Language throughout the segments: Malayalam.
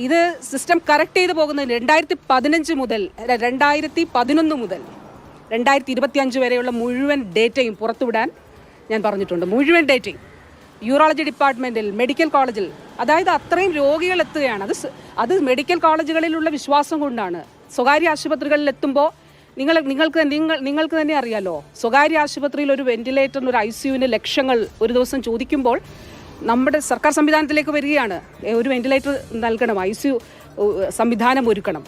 ഇത് സിസ്റ്റം കറക്റ്റ് ചെയ്ത് പോകുന്നത് 2015 മുതൽ 2011 മുതൽ 2025 വരെയുള്ള മുഴുവൻ ഡേറ്റയും പുറത്തുവിടാൻ ഞാൻ പറഞ്ഞിട്ടുണ്ട്. മുഴുവൻ ഡേറ്റയും യൂറോളജി ഡിപ്പാർട്ട്മെൻറ്റിൽ, മെഡിക്കൽ കോളേജിൽ, അതായത് അത്രയും രോഗികൾ എത്തുകയാണ്. അത് മെഡിക്കൽ കോളേജുകളിലുള്ള വിശ്വാസം കൊണ്ടാണ്. സ്വകാര്യ ആശുപത്രികളിൽ എത്തുമ്പോൾ നിങ്ങൾക്ക് തന്നെ അറിയാലോ, സ്വകാര്യ ആശുപത്രിയിൽ ഒരു വെന്റിലേറ്ററിന്, ഒരു ICUവിന് ലക്ഷങ്ങൾ ഒരു ദിവസം ചോദിക്കുമ്പോൾ നമ്മുടെ സർക്കാർ സംവിധാനത്തിലേക്ക് വരികയാണ്. ഒരു വെന്റിലേറ്റർ നൽകണം, ICU സംവിധാനം ഒരുക്കണം.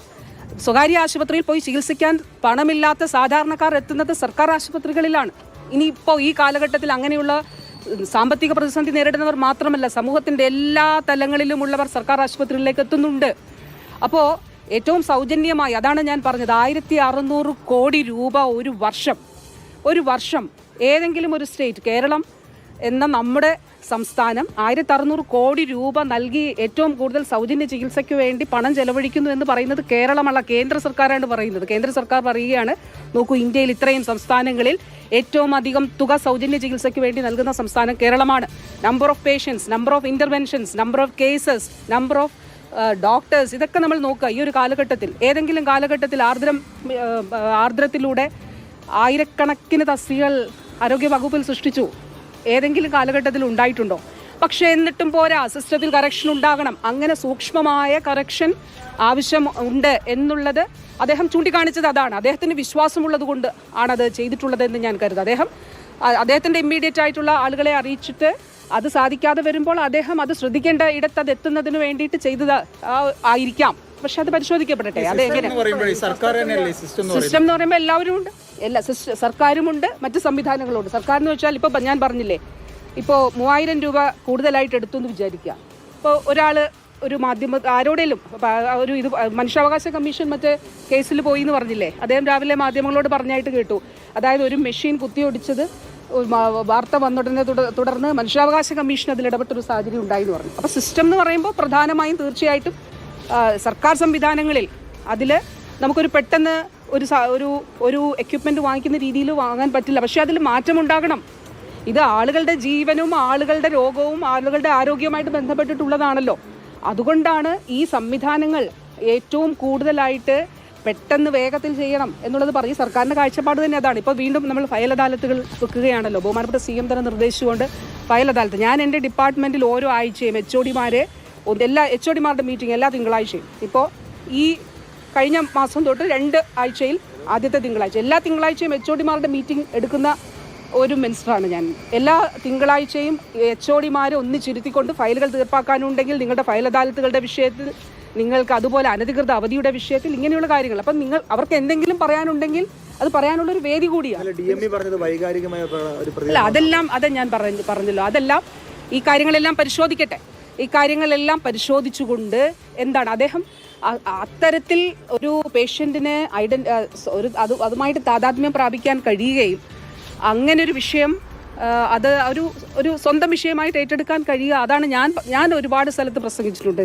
സ്വകാര്യ ആശുപത്രിയിൽ പോയി ചികിത്സിക്കാൻ പണമില്ലാത്ത സാധാരണക്കാർ എത്തുന്നത് സർക്കാർ ആശുപത്രികളിലാണ്. ഇനിയിപ്പോൾ ഈ കാലഘട്ടത്തിൽ അങ്ങനെയുള്ള സാമ്പത്തിക പ്രതിസന്ധി നേരിടുന്നവർ മാത്രമല്ല, സമൂഹത്തിൻ്റെ എല്ലാ തലങ്ങളിലുമുള്ളവർ സർക്കാർ ആശുപത്രികളിലേക്ക് എത്തുന്നുണ്ട്. അപ്പോൾ ഏറ്റവും സൗജന്യമായി, അതാണ് ഞാൻ പറഞ്ഞത്, 1600 കോടി രൂപ ഒരു വർഷം ഏതെങ്കിലും ഒരു സ്റ്റേറ്റ്, കേരളം എന്ന നമ്മുടെ സംസ്ഥാനം 1600 കോടി രൂപ നൽകി ഏറ്റവും കൂടുതൽ സൗജന്യ ചികിത്സയ്ക്ക് വേണ്ടി പണം ചെലവഴിക്കുന്നു എന്ന് പറയുന്നത് കേരളമല്ല, കേന്ദ്ര സർക്കാരാണ് പറയുന്നത്. കേന്ദ്ര സർക്കാർ പറയുകയാണ്, നോക്കൂ, ഇന്ത്യയിൽ ഇത്രയും സംസ്ഥാനങ്ങളിൽ ഏറ്റവും അധികം തുക സൗജന്യ ചികിത്സയ്ക്ക് വേണ്ടി നൽകുന്ന സംസ്ഥാനം കേരളമാണ്. Number of patients, number of interventions, number of cases, number of doctors, ഇതൊക്കെ നമ്മൾ നോക്കുക. ഈ ഒരു കാലഘട്ടത്തിൽ, ഏതെങ്കിലും കാലഘട്ടത്തിൽ ആർദ്രത്തിലൂടെ ആയിരക്കണക്കിന് തസ്തികകൾ ആരോഗ്യ വകുപ്പിൽ സൃഷ്ടിച്ചു, ഏതെങ്കിലും കാലഘട്ടത്തിൽ ഉണ്ടായിട്ടുണ്ടോ? പക്ഷേ എന്നിട്ടും പോരാ, സിസ്റ്റത്തിൽ കറക്ഷൻ ഉണ്ടാകണം. അങ്ങനെ സൂക്ഷ്മമായ കറക്ഷൻ ആവശ്യം ഉണ്ട് എന്നുള്ളത് അദ്ദേഹം ചൂണ്ടിക്കാണിച്ചത് അതാണ്. അദ്ദേഹത്തിന് വിശ്വാസമുള്ളത് കൊണ്ട് ആണത് ചെയ്തിട്ടുള്ളതെന്ന് ഞാൻ കരുതുന്നു. അദ്ദേഹത്തിൻ്റെ ഇമ്മീഡിയറ്റ് ആയിട്ടുള്ള ആളുകളെ അറിയിച്ചിട്ട് അത് സാധിക്കാതെ വരുമ്പോൾ അദ്ദേഹം അത് ശ്രദ്ധിക്കേണ്ട ഇടത്ത് അത് എത്തുന്നതിന് വേണ്ടിയിട്ട് ചെയ്തത് ആയിരിക്കാം. പക്ഷെ അത് പരിശോധിക്കപ്പെടട്ടെ. അതെങ്ങനെ സിസ്റ്റം എന്ന് പറയുമ്പോൾ എല്ലാവരും ഉണ്ട്, സർക്കാരുമുണ്ട്, മറ്റ് സംവിധാനങ്ങളുണ്ട്. സർക്കാർ എന്ന് വെച്ചാൽ ഇപ്പോൾ ഞാൻ പറഞ്ഞില്ലേ, ഇപ്പോൾ 3000 രൂപ കൂടുതലായിട്ട് എടുത്തു എന്ന് വിചാരിക്കുക. ഇപ്പോൾ ഒരാൾ ഒരു മാധ്യമ ആരോടെങ്കിലും ഒരു ഇത് മനുഷ്യാവകാശ കമ്മീഷൻ മറ്റേ കേസിൽ പോയി എന്ന് പറഞ്ഞില്ലേ, അദ്ദേഹം രാവിലെ മാധ്യമങ്ങളോട് പറഞ്ഞായിട്ട് കേട്ടു. അതായത് ഒരു മെഷീൻ കുത്തിയൊടിച്ചത് വാർത്ത വന്നുടനെ തുടർന്ന് മനുഷ്യാവകാശ കമ്മീഷൻ അതിൽ ഇടപെട്ടൊരു സാഹചര്യം ഉണ്ടായി എന്ന് പറഞ്ഞു. അപ്പോൾ സിസ്റ്റം എന്ന് പറയുമ്പോൾ പ്രധാനമായും തീർച്ചയായിട്ടും സർക്കാർ സംവിധാനങ്ങളിൽ അതിൽ നമുക്കൊരു പെട്ടെന്ന് ഒരു എക്യുപ്മെൻറ്റ് വാങ്ങിക്കുന്ന രീതിയിൽ വാങ്ങാൻ പറ്റില്ല. പക്ഷേ അതിൽ മാറ്റമുണ്ടാകണം. ഇത് ആളുകളുടെ ജീവനും ആളുകളുടെ രോഗവും ആളുകളുടെ ആരോഗ്യവുമായിട്ട് ബന്ധപ്പെട്ടിട്ടുള്ളതാണല്ലോ. അതുകൊണ്ടാണ് ഈ സംവിധാനങ്ങൾ ഏറ്റവും കൂടുതലായിട്ട് പെട്ടെന്ന് വേഗത്തിൽ ചെയ്യണം എന്നുള്ളത് പറയും. സർക്കാരിൻ്റെ കാഴ്ചപ്പാട് തന്നെ അതാണ്. ഇപ്പോൾ വീണ്ടും നമ്മൾ ഫയൽ അദാലത്തുകൾ വെക്കുകയാണല്ലോ. ബഹുമാനപ്പെട്ട CM തന്നെ നിർദ്ദേശിച്ചുകൊണ്ട് ഫയൽ അദാലത്ത്. ഞാൻ എൻ്റെ ഡിപ്പാർട്ട്മെൻറ്റിൽ ഓരോ ആഴ്ചയും എല്ലാ HOD മാരുടെ മീറ്റിംഗ് എല്ലാ തിങ്കളാഴ്ചയും, ഇപ്പോൾ ഈ കഴിഞ്ഞ മാസം തൊട്ട് 2 ആഴ്ചയിൽ ആദ്യത്തെ തിങ്കളാഴ്ച എല്ലാ തിങ്കളാഴ്ചയും HOD മാരുടെ മീറ്റിംഗ് എടുക്കുന്ന ഒരു മിനിസ്റ്ററാണ് ഞാൻ. എല്ലാ തിങ്കളാഴ്ചയും HOD മാരെ ഒന്നിച്ചിരുത്തിക്കൊണ്ട് ഫയലുകൾ തീർപ്പാക്കാനുണ്ടെങ്കിൽ, നിങ്ങളുടെ ഫയൽ അദാലത്തുകളുടെ വിഷയത്തിൽ, നിങ്ങൾക്ക് അതുപോലെ അനധികൃത അവധിയുടെ വിഷയത്തിൽ, ഇങ്ങനെയുള്ള കാര്യങ്ങൾ, അപ്പം അവർക്ക് എന്തെങ്കിലും പറയാനുണ്ടെങ്കിൽ അത് പറയാനുള്ളൊരു വേദി കൂടിയാണ്. അല്ല, അത് ഞാൻ പറഞ്ഞല്ലോ, അതെല്ലാം ഈ കാര്യങ്ങളെല്ലാം പരിശോധിക്കട്ടെ. ഈ കാര്യങ്ങളെല്ലാം പരിശോധിച്ചുകൊണ്ട് എന്താണ് അദ്ദേഹം അത്തരത്തിൽ ഒരു പേഷ്യൻറ്റിന് അതുമായിട്ട് താതാത്മ്യം പ്രാപിക്കാൻ കഴിയുകയും അങ്ങനെ ഒരു വിഷയം അത് ഒരു സ്വന്തം വിഷയമായിട്ട് ഏറ്റെടുക്കാൻ കഴിയുക. അതാണ് ഞാൻ ഒരുപാട് സ്ഥലത്ത് പ്രസംഗിച്ചിട്ടുണ്ട്.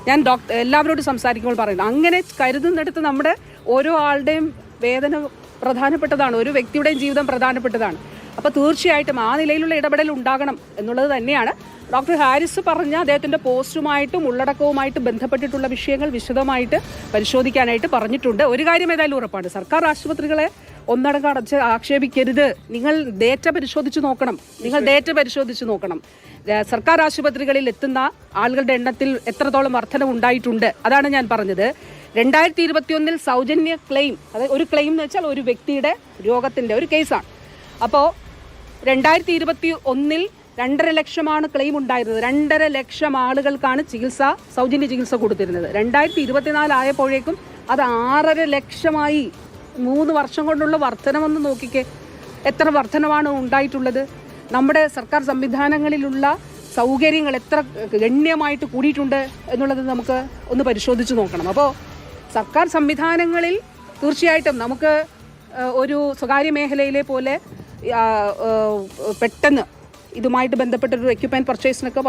ഞാൻ എല്ലാവരോടും സംസാരിക്കുമ്പോൾ പറയുന്നത്, അങ്ങനെ കരുതുന്നിടത്ത് നമ്മുടെ ഓരോ ആളുടെയും വേദന പ്രധാനപ്പെട്ടതാണ്, ഒരു വ്യക്തിയുടെയും ജീവിതം പ്രധാനപ്പെട്ടതാണ്. അപ്പോൾ തീർച്ചയായിട്ടും ആ നിലയിലുള്ള ഇടപെടൽ ഉണ്ടാകണം എന്നുള്ളത് തന്നെയാണ് ഡോക്ടർ ഹാരിസ് പറഞ്ഞ അദ്ദേഹത്തിൻ്റെ പോസ്റ്റുമായിട്ടും ഉള്ളടക്കവുമായിട്ട് ബന്ധപ്പെട്ടിട്ടുള്ള വിഷയങ്ങൾ വിശദമായിട്ട് പരിശോധിക്കാനായിട്ട് പറഞ്ഞിട്ടുണ്ട്. ഒരു കാര്യം ഏതായാലും ഉറപ്പാണ്, സർക്കാർ ആശുപത്രികളെ ഒന്നടങ്കം ആക്ഷേപിക്കരുത്. നിങ്ങൾ ഡേറ്റ പരിശോധിച്ച് നോക്കണം. സർക്കാർ ആശുപത്രികളിൽ എത്തുന്ന ആളുകളുടെ എണ്ണത്തിൽ എത്രത്തോളം വർധന ഉണ്ടായിട്ടുണ്ട്. അതാണ് ഞാൻ പറഞ്ഞത്. 2021 സൗജന്യ ക്ലെയിം, അതായത് ഒരു ക്ലെയിം എന്ന് വെച്ചാൽ ഒരു വ്യക്തിയുടെ രോഗത്തിൻ്റെ ഒരു കേസാണ്. അപ്പോൾ 2021 2.5 ലക്ഷമാണ് ക്ലെയിം ഉണ്ടായിരുന്നത്. 2.5 ലക്ഷം ആളുകൾക്കാണ് സൗജന്യ ചികിത്സ കൊടുത്തിരുന്നത്. 2024 ആയപ്പോഴേക്കും അത് 6.5 ലക്ഷമായി. 3 വർഷം കൊണ്ടുള്ള വർധനമെന്ന് നോക്കിക്കേ, എത്ര വർധനമാണ് ഉണ്ടായിട്ടുള്ളത്. നമ്മുടെ സർക്കാർ സംവിധാനങ്ങളിലുള്ള സൗകര്യങ്ങൾ എത്ര ഗണ്യമായിട്ട് കൂടിയിട്ടുണ്ട് എന്നുള്ളത് നമുക്ക് ഒന്ന് പരിശോധിച്ച് നോക്കണം. അപ്പോൾ സർക്കാർ സംവിധാനങ്ങളിൽ തീർച്ചയായിട്ടും നമുക്ക് ഒരു സ്വകാര്യ മേഖലയിലെ പോലെ പെട്ടെന്ന് ഇതുമായിട്ട് ബന്ധപ്പെട്ടൊരു എക്യുപ്മെൻറ്റ് പർച്ചേസിനൊക്കെ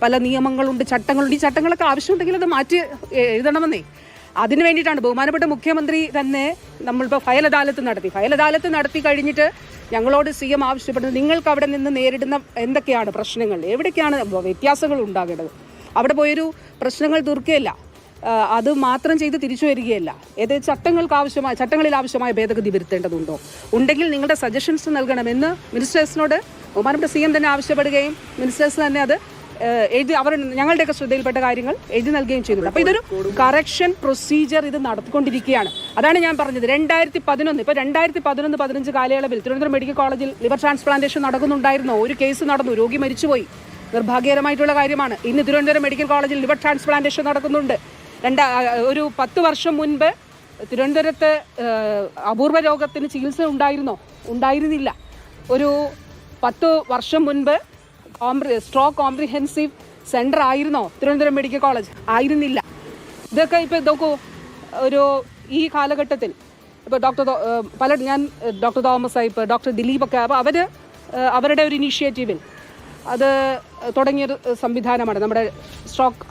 പല നിയമങ്ങളുണ്ട്, ചട്ടങ്ങളുണ്ട്. ഈ ചട്ടങ്ങളൊക്കെ ആവശ്യമുണ്ടെങ്കിൽ അത് മാറ്റി എഴുതണമെന്നേ. അതിന് വേണ്ടിയിട്ടാണ് ബഹുമാനപ്പെട്ട മുഖ്യമന്ത്രി തന്നെ നമ്മളിപ്പോൾ ഫയൽ അദാലത്ത് നടത്തി കഴിഞ്ഞിട്ട് ഞങ്ങളോട് CM ആവശ്യപ്പെടുന്നത്, നിങ്ങൾക്ക് അവിടെ നിന്ന് നേരിടുന്ന എന്തൊക്കെയാണ് പ്രശ്നങ്ങൾ, എവിടേക്കാണ് വ്യത്യാസങ്ങൾ ഉണ്ടാകേണ്ടത്, അവിടെ പോയൊരു പ്രശ്നങ്ങൾ തീർക്കുകയല്ല, അത് മാത്രം ചെയ്ത് തിരിച്ചു വരികയല്ല. ചട്ടങ്ങളിൽ ആവശ്യമായ ഭേദഗതി വരുത്തേണ്ടതുണ്ടോ, ഉണ്ടെങ്കിൽ നിങ്ങളുടെ സജഷൻസ് നൽകണമെന്ന് മിനിസ്റ്റേഴ്സിനോട് ബഹുമാനപ്പെട്ട CM തന്നെ ആവശ്യപ്പെടുകയും മിനിസ്റ്റേഴ്സ് തന്നെ അത് എഴുതി ഞങ്ങളുടെയൊക്കെ ശ്രദ്ധയിൽപ്പെട്ട കാര്യങ്ങൾ എഴുതി നൽകുകയും ചെയ്തിട്ടുണ്ട്. അപ്പോൾ ഇതൊരു കറക്ഷൻ പ്രൊസീജിയർ ഇത് നടത്തിക്കൊണ്ടിരിക്കുകയാണ്. അതാണ് ഞാൻ പറഞ്ഞത്. 2011 ഇപ്പോൾ 2011-15 കാലയളവിൽ തിരുവനന്തപുരം മെഡിക്കൽ കോളേജിൽ ലിവർ ട്രാൻസ്പ്ലാന്റേഷൻ നടക്കുന്നുണ്ടായിരുന്നോ? ഒരു കേസ് നടന്നു, രോഗി മരിച്ചുപോയി, നിർഭാഗ്യകരമായിട്ടുള്ള കാര്യമാണ്. ഇന്ന് തിരുവനന്തപുരം മെഡിക്കൽ കോളേജിൽ ലിവർ ട്രാൻസ്പ്ലാന്റേഷൻ നടക്കുന്നുണ്ട്. ഒരു 10 വർഷം മുൻപ് തിരുവനന്തപുരത്ത് അപൂർവ രോഗത്തിന് ചികിത്സ ഉണ്ടായിരുന്നില്ല. ഒരു 10 വർഷം മുൻപ് സ്ട്രോക്ക് കോംപ്രിഹെൻസീവ് സെൻറ്റർ ആയിരുന്നോ തിരുവനന്തപുരം മെഡിക്കൽ കോളേജ്? ആയിരുന്നില്ല. ഇതൊക്കെ ഇപ്പോൾ നോക്കൂ, ഈ കാലഘട്ടത്തിൽ ഇപ്പോൾ ഞാൻ ഡോക്ടർ തോമസ് സാഹിബ്, ഡോക്ടർ ദിലീപൊക്കെ അപ്പോൾ അവരുടെ ഒരു ഇനീഷ്യേറ്റീവിൽ അത് തുടങ്ങിയൊരു സംവിധാനമാണ് നമ്മുടെ സ്ട്രോക്ക്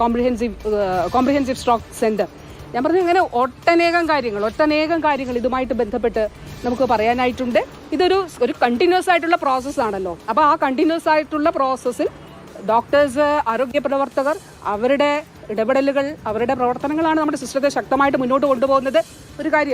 കോംപ്രിഹെൻസീവ് സ്ട്രോക്ക് സെൻറ്റർ. ഞാൻ പറഞ്ഞു, ഇങ്ങനെ ഒട്ടനേകം കാര്യങ്ങൾ ഇതുമായിട്ട് ബന്ധപ്പെട്ട് നമുക്ക് പറയാനായിട്ടുണ്ട്. ഇതൊരു കണ്ടിന്യൂസ് ആയിട്ടുള്ള പ്രോസസ്സാണല്ലോ. അപ്പോൾ ആ കണ്ടിന്യൂസ് ആയിട്ടുള്ള പ്രോസസ്സിൽ ഡോക്ടേഴ്സ്, ആരോഗ്യ പ്രവർത്തകർ, അവരുടെ ഇടപെടലുകൾ, അവരുടെ പ്രവർത്തനങ്ങളാണ് നമ്മുടെ സിസ്റ്റത്തെ ശക്തമായിട്ട് മുന്നോട്ട് കൊണ്ടുപോകുന്നത്. ഒരു കാര്യം